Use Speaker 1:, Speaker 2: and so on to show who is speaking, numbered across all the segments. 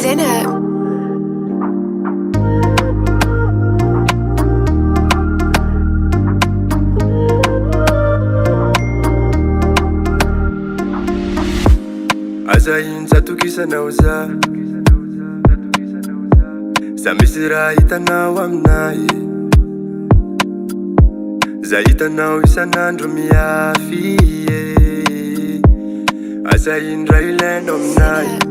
Speaker 1: Zineb.
Speaker 2: Azahin zatukisanaw za misy raha hitanao aminahy, za hitanao isan'andro miafy. Azahin raha ilainao aminahy.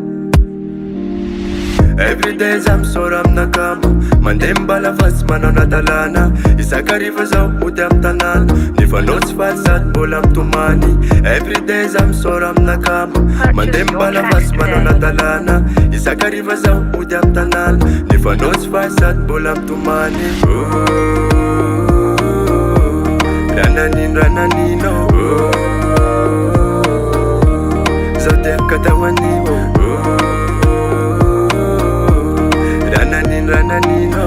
Speaker 2: Everyday za misôra aminakamba, mandeha mimbala fa tsy manao nadalana. Isakariva zaho mody amy tanàna, nefa anao tsy faly sady mbola mitomany. Everyday za misôra aminakamba, mandeha mimbala fa tsy manao nadalana. Isakariva zaho mody amy tanàna, nefa anao tsy faly sady mbola mitomany. Rananino zao te akatahoanio. Rananino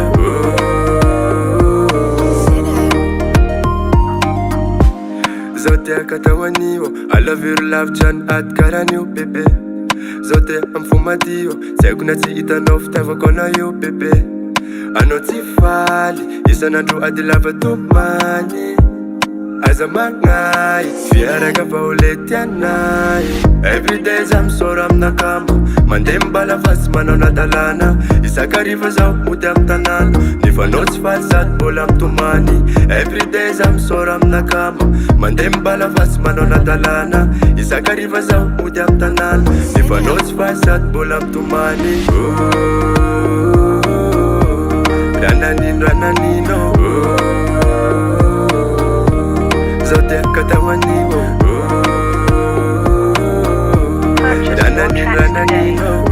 Speaker 2: zao te akatahoanio. I love your love John at karanio bebe. Zao te amfomadio, tsy haiko na tsy hitanao fitiavako anao bebe. Anao tsy faly, isan'andro ady lava tomany. Aza magnay, fiaraka fa ho le tianay. Everyday za misôra aminakamba, mandeha mimbala fa tsy manao nadalana. Isakariva zaho mody amy tanàna, nefa anao tsy faly sady mbola mitomany. Everyday za misôra aminakamba, mandeha mimbala fa tsy manao nadalana. Isakariva zaho mody amy tanàna, nefa anao tsy faly sady mbola mitomany. Rananino zao te akatahoanio. Rananino